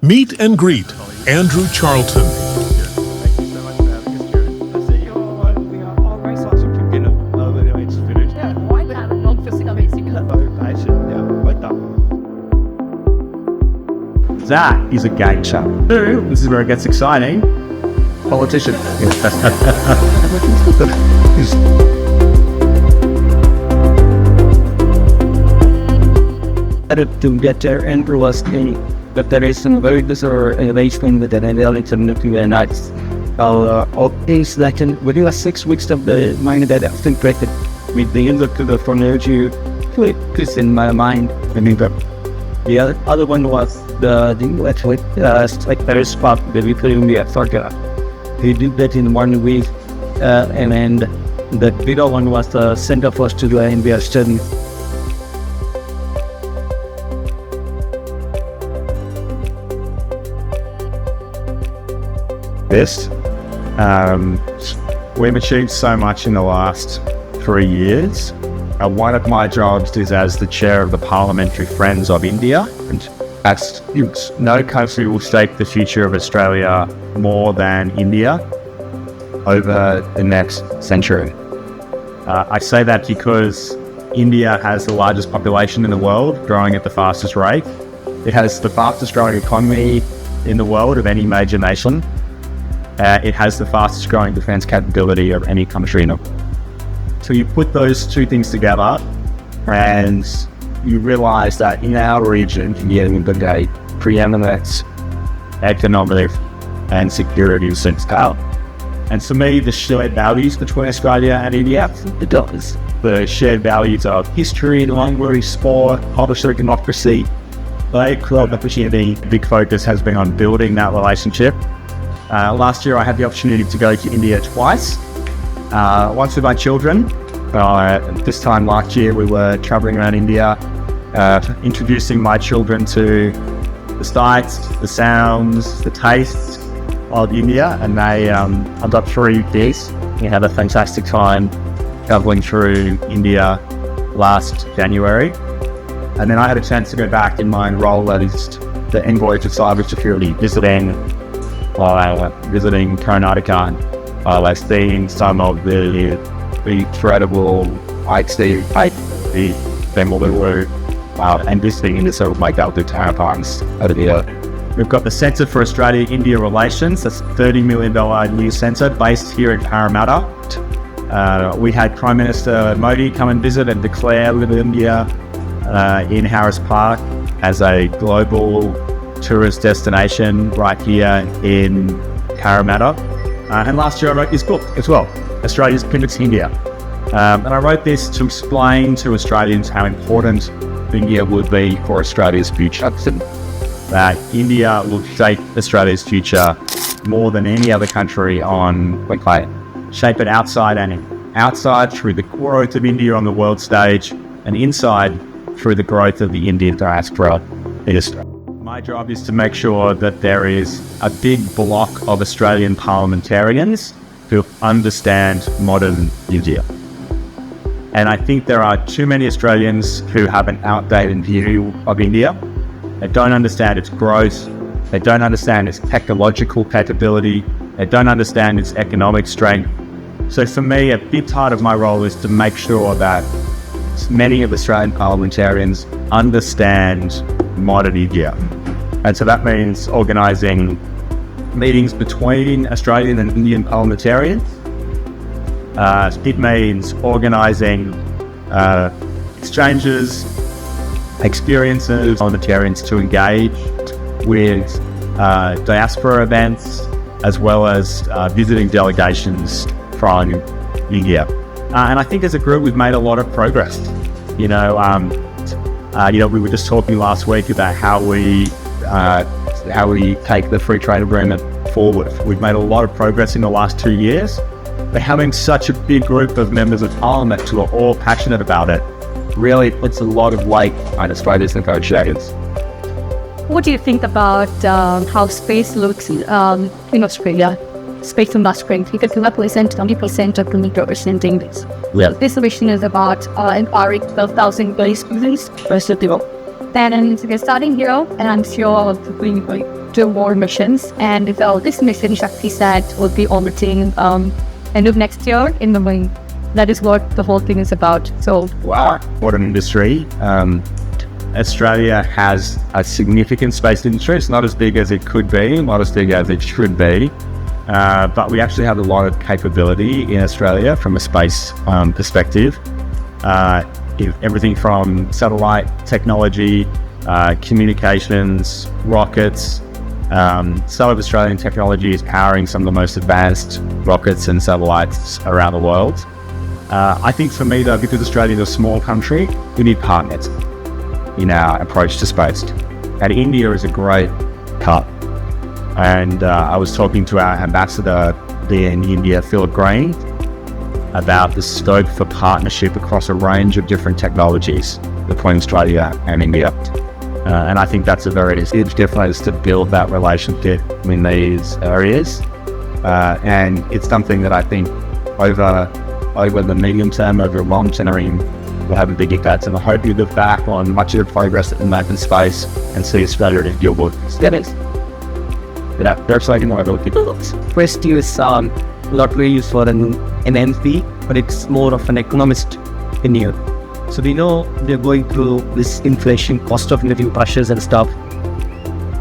Meet and greet Andrew Charlton. Thank you so much for having us, Kieran. I see we are always watching from dinner. Anyway, it's finished. Yeah, why have a long fishing amazing? So patient. Yeah, right done. That is a game show. This is where it gets exciting. Politician. To get there and was that there is some very bizarre arrangement with an analytical nuclear nights. All things that within 6 weeks of the mind that I've been created with the input to the from energy is in my mind. I mean, the other one was the electric secretary spot that we put in the Africa. He did that in 1 week, and then the bigger one was the Center for Studio and we are studying. Best. We've achieved so much in the last 3 years. One of my jobs is as the chair of the Parliamentary Friends of India, and as no country will shape the future of Australia more than India over the next century. I say that because India has the largest population in the world, growing at the fastest rate. It has the fastest growing economy in the world of any major nation. It has the fastest growing defence capability of any country in the world. So you put those two things together and you realise that in our region, India we've got a preeminent economic and security scale. And for me, the shared values between Australia and India, it does. The shared values of history, language, sport, obviously democracy, they create opportunity. The big focus has been on building that relationship. Last year I had the opportunity to go to India twice, once with my children. This time last year we were travelling around India, introducing my children to the sights, the sounds, the tastes of India, and they got 3 days. We had a fantastic time travelling through India last January, and then I had a chance to go back in my role as the envoy for cybersecurity, visiting Karnataka. I've seen some of the incredible and visiting in the sort of like out the terraforms over there. We've got the Centre for Australia-India Relations. That's a $30 million new centre based here in Parramatta. We had Prime Minister Modi come and visit and declare Little India in Harris Park as a global tourist destination right here in Parramatta. And last year I wrote this book as well, Australia's Pivot to India. And I wrote this to explain to Australians how important India would be for Australia's future. That India will shape Australia's future more than any other country on the planet. Shape it outside and in. Outside through the growth of India on the world stage, and inside through the growth of the Indian diaspora in Australia. My job is to make sure that there is a big block of Australian parliamentarians who understand modern India. And I think there are too many Australians who have an outdated view of India. They don't understand its growth. They don't understand its technological capability. They don't understand its economic strength. So for me, a big part of my role is to make sure that many of Australian parliamentarians understand modern India. And so that means organising meetings between Australian and Indian parliamentarians. It means organising exchanges, experiences, parliamentarians to engage with diaspora events, as well as visiting delegations from India. And I think as a group we've made a lot of progress. We were just talking last week about how we take the free trade agreement forward. We've made a lot of progress in the last 2 years, but having such a big group of members of parliament who are all passionate about it really puts a lot of weight on Australia's negotiators. What do you think about how space looks in Australia? Space industry, because you represent 20% of the representing this. Yeah. This vision is about empowering 12,000 students first of all. And we're starting here, and I'm sure 2 more missions, and this mission, Shakti said, will be orbiting end of next year in the wing. That is what the whole thing is about. So, wow, what an industry. Australia has a significant space industry. It's not as big as it could be, not as big as it should be, but we actually have a lot of capability in Australia from a space perspective. Everything from satellite technology, communications, rockets. Some of Australian technology is powering some of the most advanced rockets and satellites around the world. I think for me though, because Australia is a small country, we need partners in our approach to space. And India is a great cut. And I was talking to our ambassador there in India, Philip Green, about the scope for partnership across a range of different technologies between Australia and India. And I think that's a very huge difference to build that relationship in these areas. And it's something that I think over the medium term, over a long term, will have a big impact. And I hope you look back on much of the progress that we made in space and see Australia in your work. There's like no other people. Quest is not really used for an MP, but it's more of an economist in here. So we know they're going through this inflation, cost of living pressures and stuff.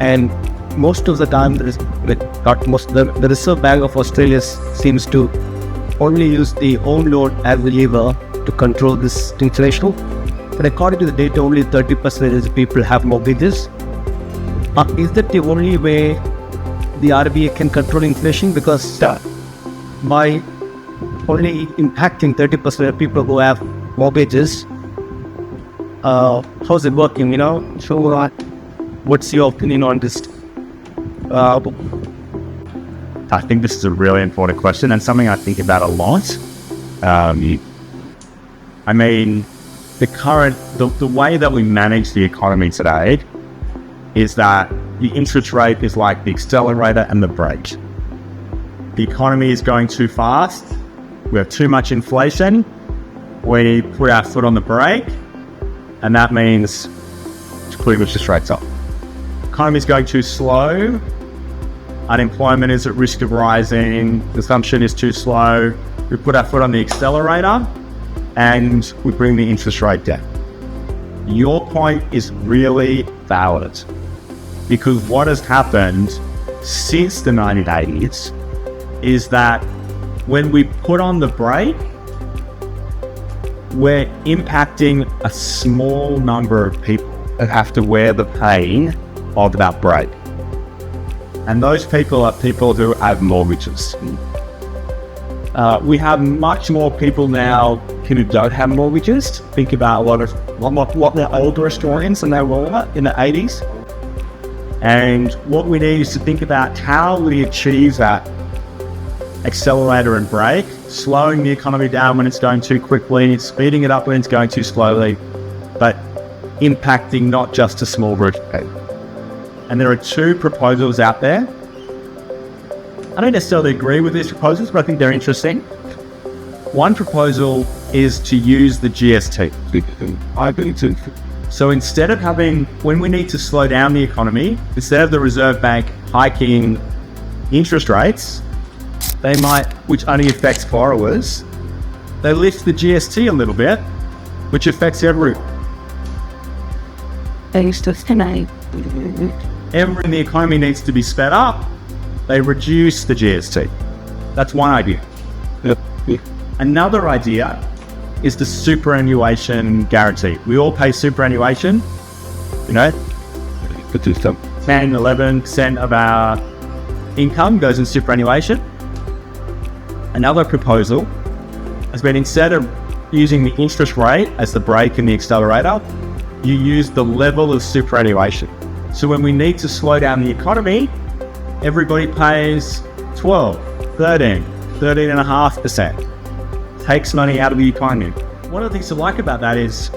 And most of the time, the Reserve Bank of Australia seems to only use the home loan as a lever to control this inflation. But according to the data, only 30% of people have mortgages. Is that the only way the RBA can control inflation? Because by only impacting 30% of people who have mortgages, how's it working, So what's your opinion on this? I think this is a really important question and something I think about a lot. I mean, the way that we manage the economy today is that the interest rate is like the accelerator and the brake. The economy is going too fast. We have too much inflation. We put our foot on the brake, and that means putting interest rates up. The economy is going too slow. Unemployment is at risk of rising. Consumption is too slow. We put our foot on the accelerator, and we bring the interest rate down. Your point is really valid, because what has happened since the 1980s is that when we put on the brake, we're impacting a small number of people that have to wear the pain of that brake. And those people are people who have mortgages. We have much more people now who don't have mortgages. Think about what the older Australians than they were in the 80s. And what we need is to think about how we achieve that accelerator and brake, slowing the economy down when it's going too quickly, speeding it up when it's going too slowly, but impacting not just a small group of people. And there are 2 proposals out there. I don't necessarily agree with these proposals, but I think they're interesting. One proposal is to use the GST. So instead of having, when we need to slow down the economy, instead of the Reserve Bank hiking interest rates, they might, which only affects borrowers, they lift the GST a little bit, which affects everyone. Everyone in the economy needs to be sped up. They reduce the GST. That's one idea. Another idea is the superannuation guarantee. We all pay superannuation, 10-11% of our income goes in superannuation. Another proposal has been, instead of using the interest rate as the brake and the accelerator, you use the level of superannuation. So when we need to slow down the economy, everybody pays 12, 13, 13.5%. Takes money out of the economy. One of the things I like about that is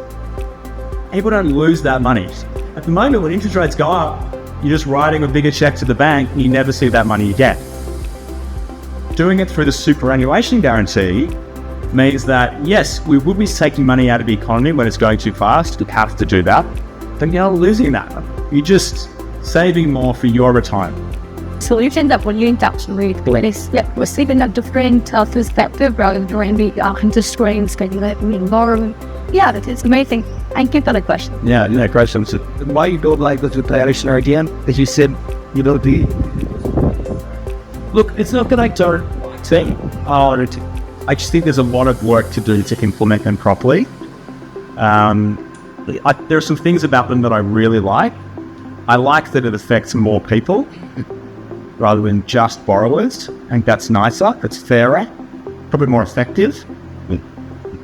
people don't lose that money. At the moment, when interest rates go up, you're just writing a bigger check to the bank and you never see that money again. Doing it through the superannuation guarantee means that, yes, we will be taking money out of the economy when it's going too fast. We have to do that. But you're not losing that. You just saving more for your retirement. Solution that when you interact with is receiving a different perspective rather than the interest rates getting lower. Yeah, that is amazing. Thank you for the question. Yeah, great question. Why you don't like this with the Irish again? As you said, Look, it's not that I don't think. I just think there's a lot of work to do to implement them properly. There are some things about them that I really like. I like that it affects more people rather than just borrowers. I think that's nicer, it's fairer, probably more effective.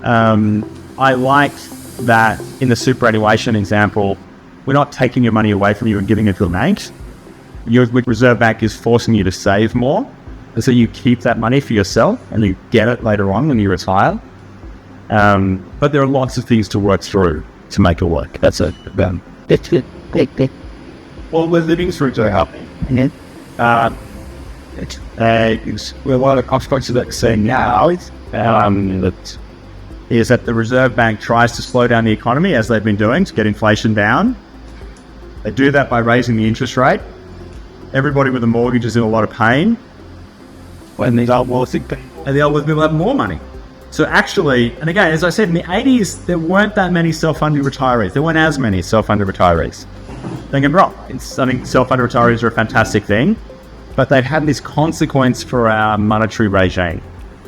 I like that in the superannuation example, we're not taking your money away from you and giving it to a bank. Your Reserve Bank is forcing you to save more, and so you keep that money for yourself and you get it later on when you retire. But there are lots of things to work through to make it work. That's it. Well, we're living through to happen. We're a lot of consequences that we're seeing now is that the Reserve Bank tries to slow down the economy as they've been doing to get inflation down. They do that by raising the interest rate. Everybody with a mortgage is in a lot of pain. And these old people have more money. So actually, and again, as I said, in the 80s, there weren't that many self-funded retirees. There weren't as many self-funded retirees. Don't get me wrong. I think self-funded retirees are a fantastic thing, but they've had this consequence for our monetary regime,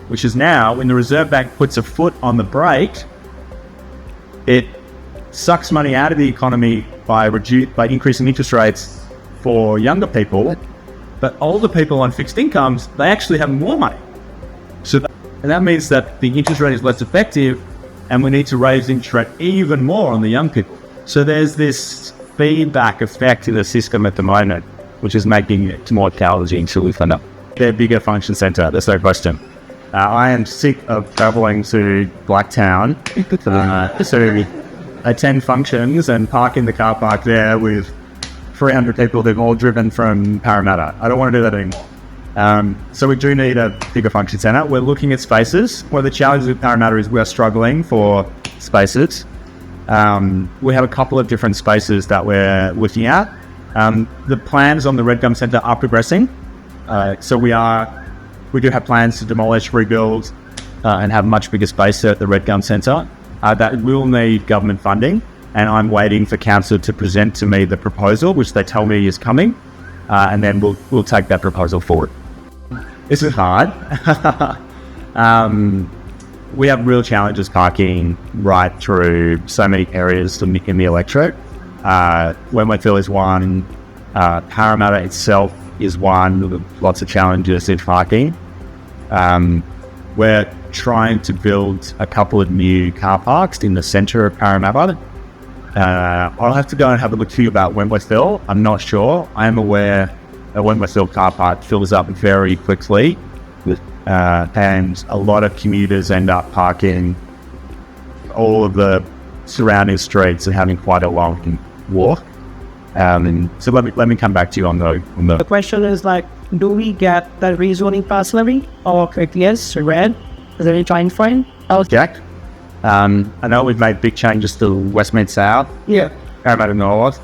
which is now when the Reserve Bank puts a foot on the brake, it sucks money out of the economy by increasing interest rates for younger people, but older people on fixed incomes, they actually have more money. And that means that the interest rate is less effective, and we need to raise interest rate even more on the young people. So there's this feedback effect in the system at the moment, which is making it more challenging to live under. They're bigger function centre, there's no question. I am sick of travelling to Blacktown to attend functions and park in the car park there with 300 people who've all driven from Parramatta. I don't want to do that anymore. So we do need a bigger function centre. We're looking at spaces. One of the challenges with Parramatta is we're struggling for spaces. We have a couple of different spaces that we're looking at. The plans on the Red Gum Centre are progressing. So we do have plans to demolish, rebuild, and have much bigger space at the Red Gum Centre. That will need government funding, and I'm waiting for council to present to me the proposal, which they tell me is coming, and then we'll take that proposal forward. This is hard. We have real challenges parking right through so many areas in the electorate. Wentworthville is one. Parramatta itself is one with lots of challenges in parking. We're trying to build a couple of new car parks in the centre of Parramatta. I'll have to go and have a look for you about Wentworthville. I'm not sure. I am aware that Wentworthville car park fills up very quickly, and a lot of commuters end up parking all of the surrounding streets and having quite a long walk. So let me come back to you on the. The question is do we get the rezoning personally or yes, red? Is there any time frame? Jack, I know we've made big changes to Westmead South. Yeah. Parramatta North.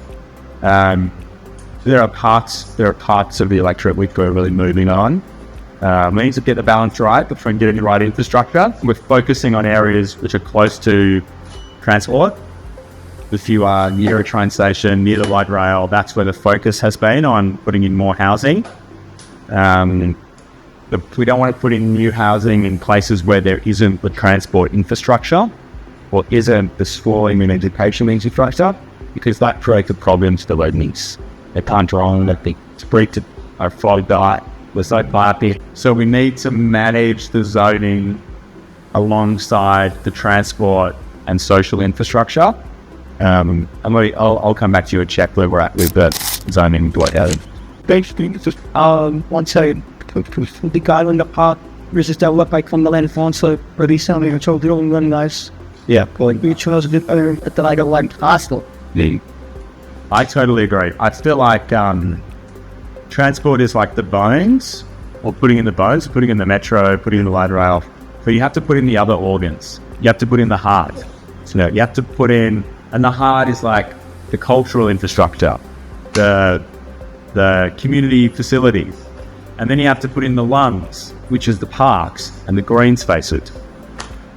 There are parts of the electorate which we're really moving on. We need to get the balance right between getting the right infrastructure. We're focusing on areas which are close to transport. If you are near a train station, near the light rail, that's where the focus has been on putting in more housing. We don't want to put in new housing in places where there isn't the transport infrastructure or isn't the schooling and education infrastructure, because that creates a problem to the residents. They can't draw on the street or flood die. There's no parking. So we need to manage the zoning alongside the transport and social infrastructure. I'll come back to you and check where we're at with the zoning. Basically, it's just one side, the guy in the park versus that look like from the land phone, so really sounding and so they're all really nice. Yeah. We chose a bit better at the like a like hostel. Yeah. I totally agree. I feel like transport is like the bones, or putting in the bones, putting in the metro, putting in the light rail. But you have to put in the other organs. You have to put in the heart. So you have to put in, and the heart is like the cultural infrastructure, the the community facilities. And then you have to put in the lungs, which is the parks and the green spaces.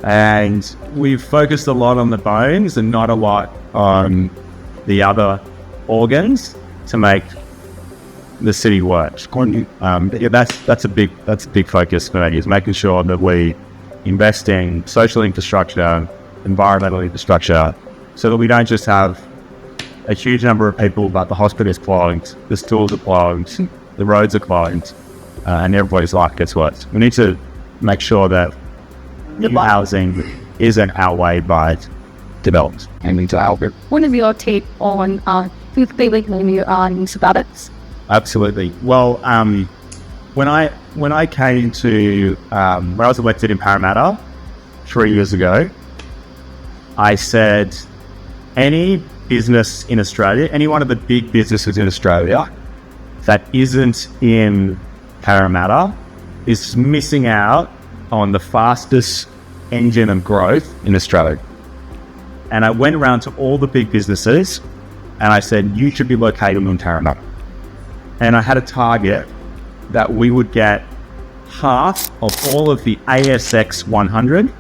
And we've focused a lot on the bones and not a lot on the other organs to make the city work. That's a big focus for me, is making sure that we invest in social infrastructure, environmental infrastructure, so that we don't just have a huge number of people, but the hospital is clogged, the schools are clogged, the roads are clogged, and everybody's life gets worse. We need to make sure that new housing isn't outweighed by development. I need to help it. What is your take on food news about it? Absolutely. Well, when I came to when I was elected in Parramatta 3 years ago, I said any business in Australia, any one of the big businesses in Australia that isn't in Parramatta is missing out on the fastest engine of growth in Australia. And I went around to all the big businesses and I said, you should be located in Parramatta. And I had a target that we would get half of all of the ASX 100.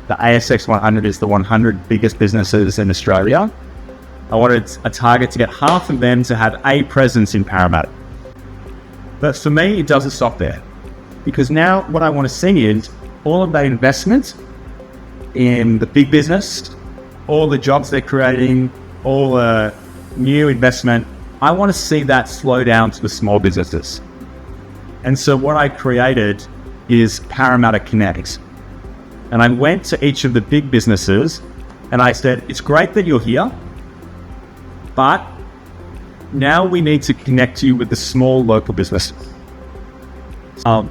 The ASX 100 is the 100 biggest businesses in Australia. I wanted a target to get half of them to have a presence in Parramatta. But for me, it doesn't stop there. Because now what I want to see is all of that investment in the big business, all the jobs they're creating, all the new investment, I want to see that slow down to the small businesses. And so what I created is Parramatta Connect. And I went to each of the big businesses and I said, it's great that you're here, but now we need to connect you with the small local businesses.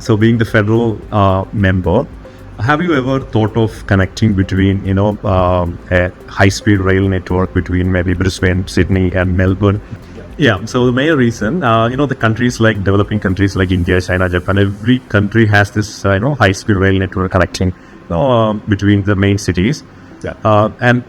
So being the federal member, have you ever thought of connecting between, a high-speed rail network between maybe Brisbane, Sydney and Melbourne? Yeah, so the main reason, the countries like developing countries like India, China, Japan, every country has this, high-speed rail network connecting between the main cities. Yeah. And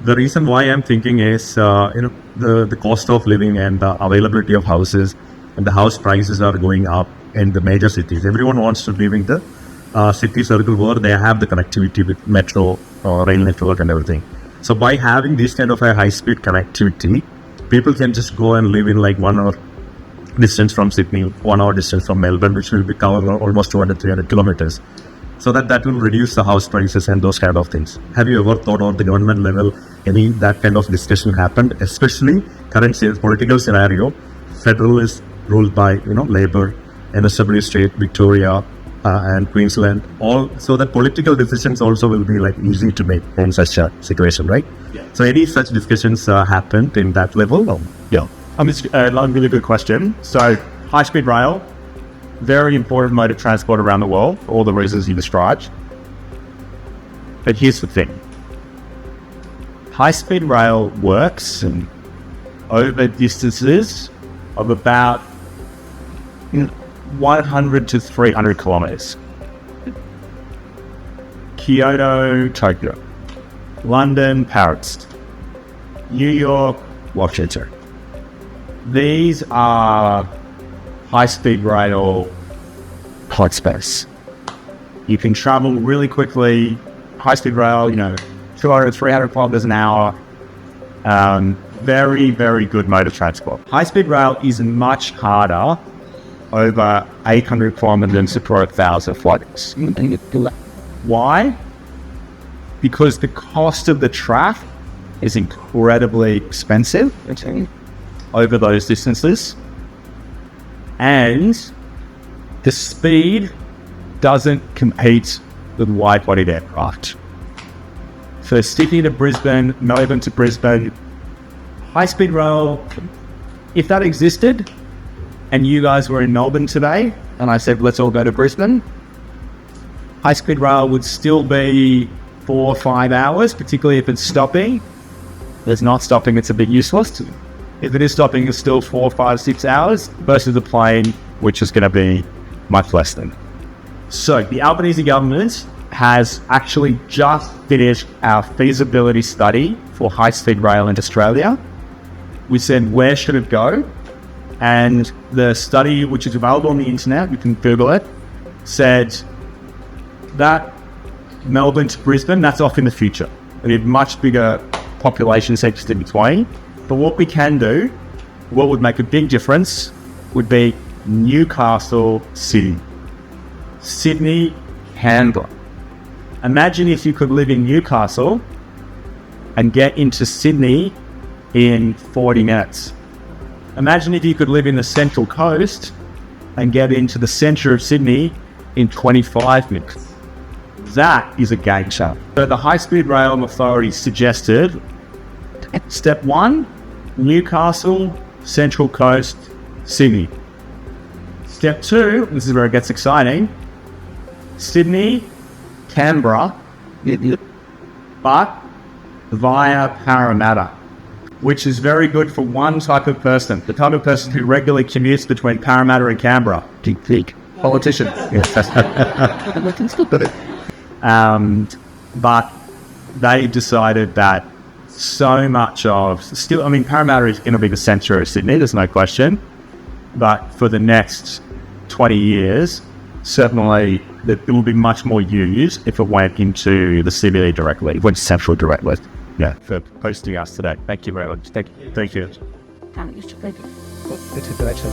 the reason why I'm thinking is, the cost of living and the availability of houses and the house prices are going up in the major cities. Everyone wants to live in the city circle where they have the connectivity with metro rail network and everything. So by having this kind of a high-speed connectivity, people can just go and live in like 1 hour distance from Sydney, 1 hour distance from Melbourne, which will be covered almost 200-300 kilometers. So that will reduce the house prices and those kind of things. Have you ever thought on the government level, any that kind of discussion happened, especially current political scenario? Federal is ruled by, Labor, NSW state, Victoria, and Queensland, all, so that political decisions also will be like easy to make in such a situation, right? Yeah. So any such discussions happened in that level? Yeah. It's a really good question. So high-speed rail, very important mode of transport around the world for all the reasons you described. But here's the thing. High-speed rail works over distances of about 100 to 300 kilometers. Kyoto, Tokyo. London, Paris. New York, Washington. These are high-speed rail hotspots. You can travel really quickly. High-speed rail, 200, 300 kilometers an hour. Very, very good mode of transport. High-speed rail is much harder over 800 kilometers for 1,000 flights. Why? Because the cost of the traffic is incredibly expensive over those distances, and the speed doesn't compete with wide-bodied aircraft. So Sydney to Brisbane, Melbourne to Brisbane, high-speed rail, if that existed, and you guys were in Melbourne today, and I said, let's all go to Brisbane, high-speed rail would still be 4 or 5 hours, particularly if it's stopping. If it's not stopping, it's a bit useless. If it is stopping, it's still 4, 5, 6 hours versus a plane, which is going to be much less than. So the Albanese government has actually just finished our feasibility study for high-speed rail in Australia. We said, where should it go? And the study, which is available on the internet, you can Google it, said that Melbourne to Brisbane, that's off in the future. We have much bigger population centres in between. But what we can do, what would make a big difference, would be Newcastle City. Sydney, Canberra. Imagine if you could live in Newcastle and get into Sydney in 40 minutes. Imagine if you could live in the Central Coast and get into the centre of Sydney in 25 minutes. That is a game changer. So the High Speed Rail Authority suggested step 1, Newcastle, Central Coast, Sydney. Step 2, this is where it gets exciting, Sydney, Canberra, but via Parramatta, which is very good for one type of person, the type of person who regularly commutes between Parramatta and Canberra. Politician. But they decided that so much of, still, I mean, Parramatta is going to be the centre of Sydney, there's no question, but for the next 20 years, certainly it will be much more used if it went into the CBD directly, it went central directly. Yeah, for hosting us today. Thank you very much. Thank you. Can't use to play. It's a direction.